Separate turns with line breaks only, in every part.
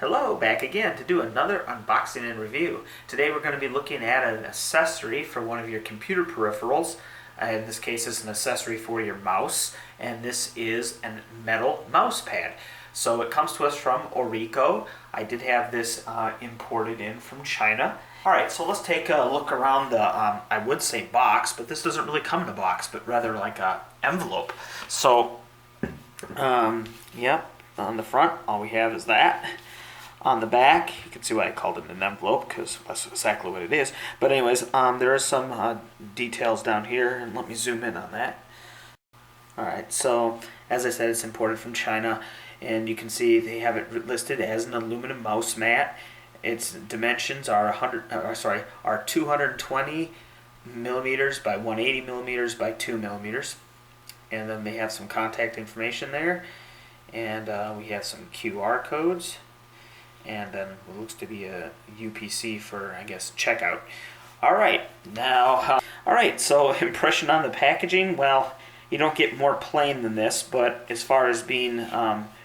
Hello, back again to do another unboxing and review. Today we're going to be looking at an accessory for one of your computer peripherals. In this case, it's an accessory for your mouse, and this is a metal mouse pad. So it comes to us from Orico. I did have this imported in from China. Alright, so let's take a look around the, I would say box, but this doesn't really come in a box, but rather like a envelope. So, yep, on the front, all we have is that. On the back, you can see why I called it an envelope, because that's exactly what it is. But anyways, there are some details down here, and let me zoom in on that. Alright, so as I said, it's imported from China, and you can see they have it listed as an aluminum mouse mat. Its dimensions are 220 millimeters by 180 millimeters by 2 millimeters. And then they have some contact information there, and we have some QR codes. And then it looks to be a UPC for, I guess, checkout. Alright, now, alright, so impression on the packaging, well, you don't get more plain than this, but as far as being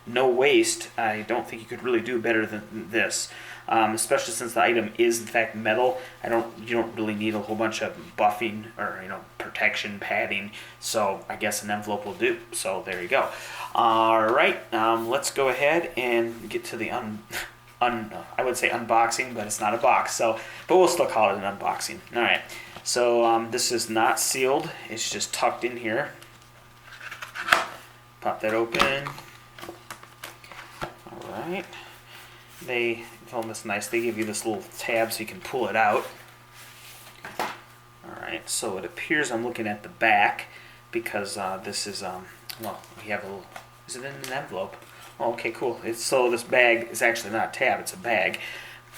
no waste, I don't think you could really do better than this. Especially since the item is in fact metal. You don't really need a whole bunch of buffing or protection padding, so I guess an envelope will do. So there you go. Alright, let's go ahead and get to the I would say unboxing, but it's not a box, but we'll still call it an unboxing. Alright, so this is not sealed, it's just tucked in here. Pop that open. Alright, they film this nice, they give you this little tab so you can pull it out. Alright, so it appears I'm looking at the back, because this is, well, we have a little, is it in an envelope? Oh, okay, cool. So this bag is actually not a tab, it's a bag,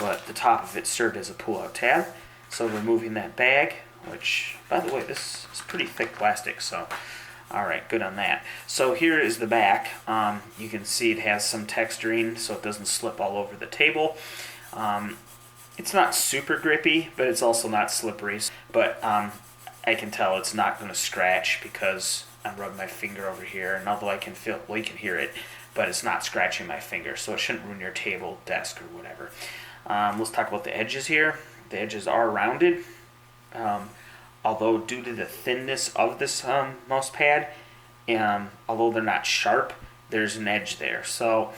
but the top of it served as a pull-out tab. So removing that bag, which, by the way, this is pretty thick plastic, so alright, good on that. So here is the back. You can see it has some texturing so it doesn't slip all over the table. It's not super grippy, but it's also not slippery. But I can tell it's not going to scratch because I'm rubbing my finger over here, and although I can feel, well, you can hear it, but it's not scratching my finger, so it shouldn't ruin your table, desk, or whatever. Let's talk about the edges here. The edges are rounded, although due to the thinness of this mouse pad, although they're not sharp, there's an edge there. So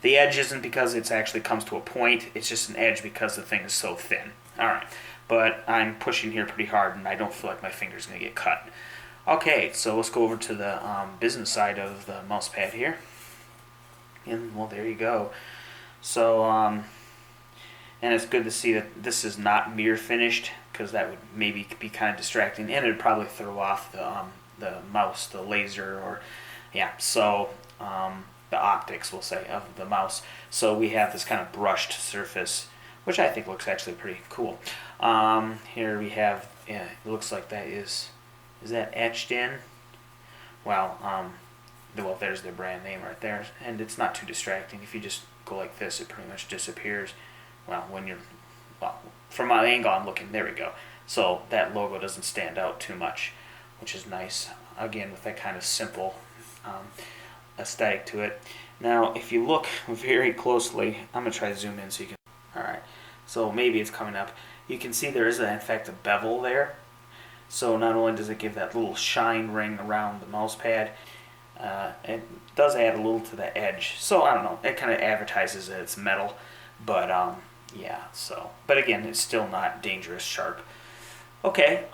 the edge isn't because it actually comes to a point, it's just an edge because the thing is so thin. Alright, but I'm pushing here pretty hard and I don't feel like my finger's going to get cut. Okay, so let's go over to the business side of the mouse pad here. And, well, there you go. So, and it's good to see that this is not mirror finished, because that would maybe be kind of distracting, and it would probably throw off the mouse, the laser, or, yeah, so, the optics, we'll say, of the mouse. So we have this kind of brushed surface, which I think looks actually pretty cool. Here we have, yeah, it looks like that is that etched in? Well, well, there's the brand name right there, and it's not too distracting. If you just go like this, it pretty much disappears. Well, when you're, well, from my angle I'm looking, there we go. So that logo doesn't stand out too much, which is nice. Again, with that kind of simple aesthetic to it. Now, if you look very closely, I'm going to try to zoom in so you can, alright, so maybe it's coming up. You can see there is, in fact, a bevel there. So not only does it give that little shine ring around the mouse pad, it does add a little to the edge. So I don't know, it kind of advertises that it's metal, but yeah, so, but again, it's still not dangerous sharp. Okay,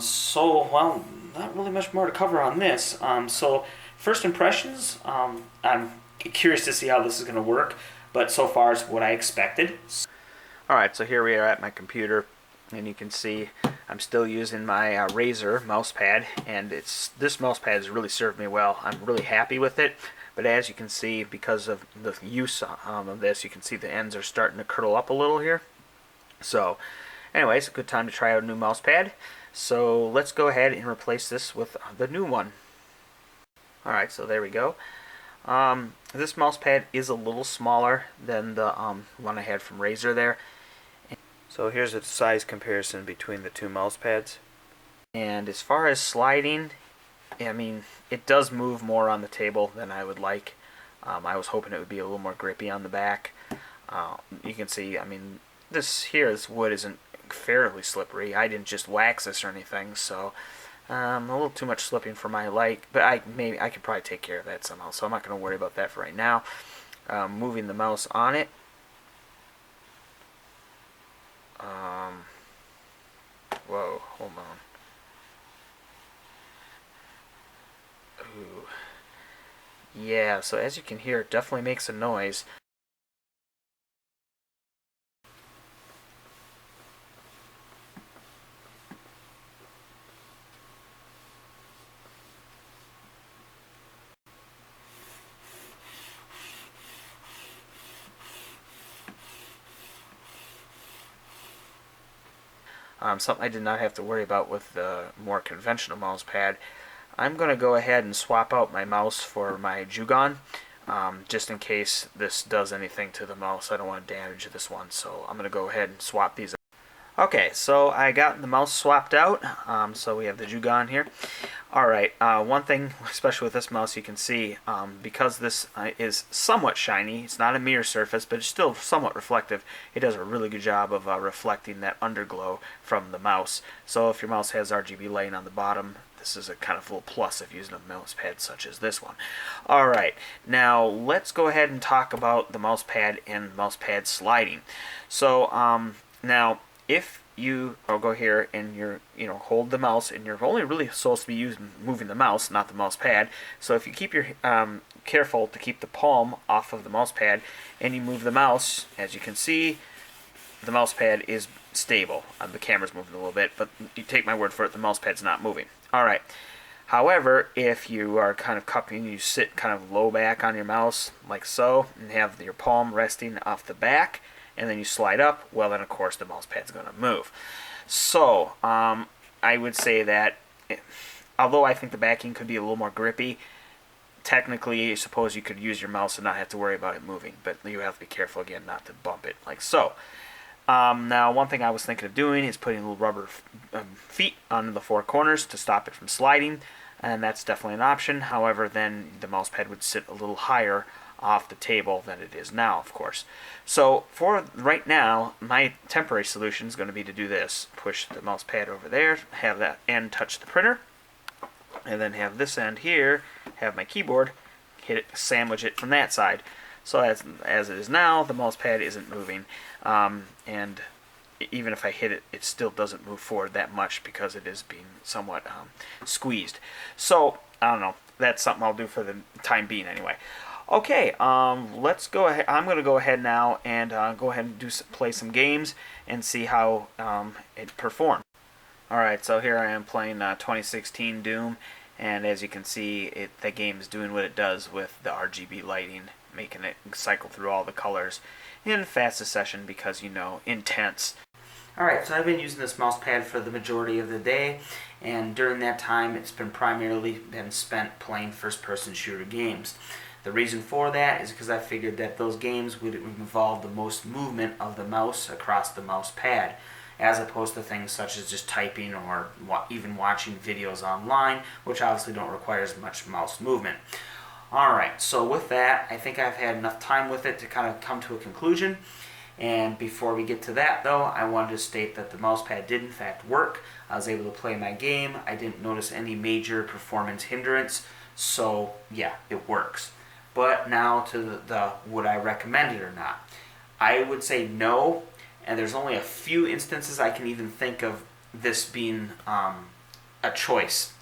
so, well, not really much more to cover on this. So first impressions, I'm curious to see how this is going to work, but so far it's what I expected. Alright, so here we are at my computer, and you can see I'm still using my Razer mouse pad, and this mouse pad has really served me well. I'm really happy with it, but as you can see, because of the use of this, you can see the ends are starting to curl up a little here. So anyways, a good time to try out a new mouse pad. So let's go ahead and replace this with the new one. Alright, so there we go. This mouse pad is a little smaller than the one I had from Razer there. So here's a size comparison between the two mouse pads. And as far as sliding, I mean, it does move more on the table than I would like. I was hoping it would be a little more grippy on the back. You can see, I mean, this wood isn't fairly slippery. I didn't just wax this or anything, so a little too much slipping for my like, but I could probably take care of that somehow, so I'm not going to worry about that for right now. Moving the mouse on it. Whoa, hold on. Ooh. Yeah, so as you can hear, it definitely makes a noise. Something I did not have to worry about with the more conventional mouse pad. I'm going to go ahead and swap out my mouse for my Jugan, just in case this does anything to the mouse. I don't want to damage this one, so I'm going to go ahead and swap these. Okay, so I got the mouse swapped out, so we have the Jugan here. Alright, one thing, especially with this mouse, you can see, because this is somewhat shiny, it's not a mirror surface, but it's still somewhat reflective, it does a really good job of reflecting that underglow from the mouse. So if your mouse has RGB lighting on the bottom, this is a kind of little plus if using a mouse pad such as this one. Alright, now let's go ahead and talk about the mouse pad and mouse pad sliding. So, now, if I'll go here and hold the mouse, and you're only really supposed to be moving the mouse, not the mouse pad. So if you keep your careful to keep the palm off of the mouse pad, and you move the mouse, as you can see, the mouse pad is stable. The camera's moving a little bit, but you take my word for it, the mouse pad's not moving. All right. However, if you are kind of cupping, you sit kind of low back on your mouse, like so, and have your palm resting off the back, and then you slide up, well then of course the mouse pad's going to move. So, I would say that, although I think the backing could be a little more grippy, technically, I suppose you could use your mouse and not have to worry about it moving, but you have to be careful again not to bump it, like so. Now, one thing I was thinking of doing is putting little rubber feet on the four corners to stop it from sliding, and that's definitely an option. However, then the mouse pad would sit a little higher off the table than it is now, of course. So for right now, my temporary solution is going to be to do this. Push the mouse pad over there, have that end touch the printer, and then have this end here, have my keyboard, hit it, sandwich it from that side. So as it is now, the mouse pad isn't moving, and even if I hit it, it still doesn't move forward that much because it is being somewhat squeezed. So, I don't know, that's something I'll do for the time being anyway. Okay, let's go ahead. I'm going to go ahead now and go ahead and play some games and see how it performs. Alright, so here I am playing 2016 Doom, and as you can see, the game is doing what it does with the RGB lighting, making it cycle through all the colors in fastest session because, intense. Alright, so I've been using this mouse pad for the majority of the day, and during that time it's been primarily spent playing first-person shooter games. The reason for that is because I figured that those games would involve the most movement of the mouse across the mouse pad, as opposed to things such as just typing or even watching videos online, which obviously don't require as much mouse movement. Alright, so with that, I think I've had enough time with it to kind of come to a conclusion. And before we get to that, though, I wanted to state that the mouse pad did in fact work. I was able to play my game. I didn't notice any major performance hindrance, so yeah, it works. But now to the would I recommend it or not? I would say no, and there's only a few instances I can even think of this being a choice.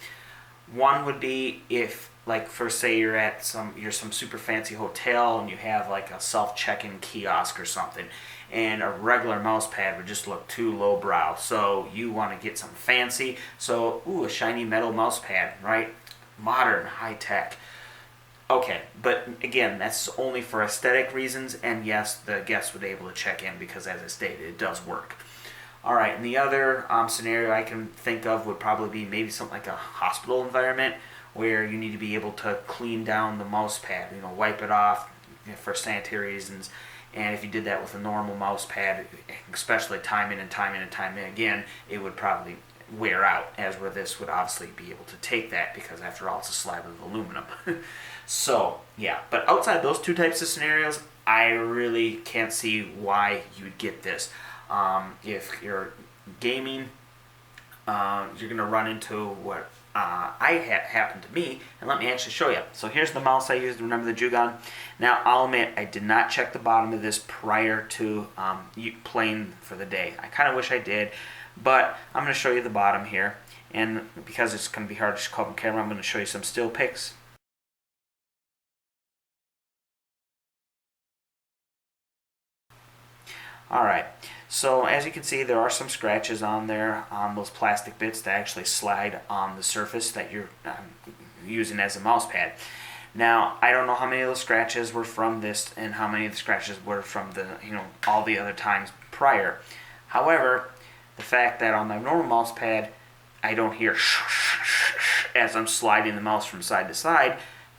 One would be if, like, for say you're at some super fancy hotel and you have like a self-check-in kiosk or something, and a regular mouse pad would just look too lowbrow. So you want to get something fancy. So, a shiny metal mouse pad, right? Modern, high tech. Okay, but again, that's only for aesthetic reasons, and yes, the guests would be able to check in because, as I stated, it does work. Alright, and the other scenario I can think of would probably be maybe something like a hospital environment where you need to be able to clean down the mouse pad, wipe it off for sanitary reasons. And if you did that with a normal mouse pad, especially time in and time in and time in again, it would probably wear out, as where this would obviously be able to take that, because after all, it's a slab of aluminum. So yeah, but outside those two types of scenarios, I really can't see why you'd get this. If you're gaming, you're going to run into what happened to me, and let me actually show you. So here's the mouse I used. Remember the Jugan? Now I'll admit I did not check the bottom of this prior to playing for the day. I kind of wish I did, but I'm going to show you the bottom here, and because it's going to be hard to show up on camera, I'm going to show you some still pics. Alright, so as you can see, there are some scratches on there on those plastic bits that actually slide on the surface that you're using as a mouse pad. Now, I don't know how many of those scratches were from this and how many of the scratches were from the, all the other times prior. However, the fact that on my normal mouse pad, I don't hear as I'm sliding the mouse from side to side,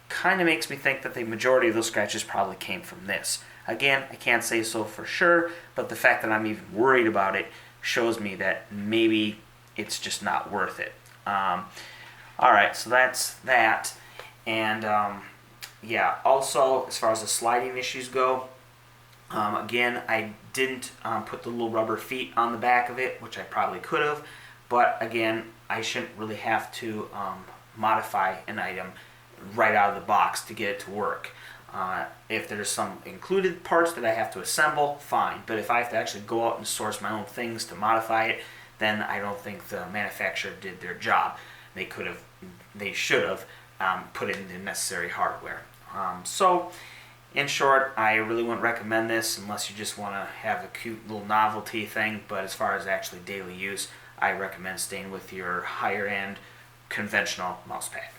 kind of makes me think that the majority of those scratches probably came from this. Again, I can't say so for sure, but the fact that I'm even worried about it shows me that maybe it's just not worth it. Alright, so that's that. And yeah, also as far as the sliding issues go, again, I didn't put the little rubber feet on the back of it, which I probably could have, but again, I shouldn't really have to modify an item right out of the box to get it to work. If there's some included parts that I have to assemble, fine. But if I have to actually go out and source my own things to modify it, then I don't think the manufacturer did their job. They should have put in the necessary hardware. So, in short, I really wouldn't recommend this unless you just want to have a cute little novelty thing. But as far as actually daily use, I recommend staying with your higher end conventional mouse pad.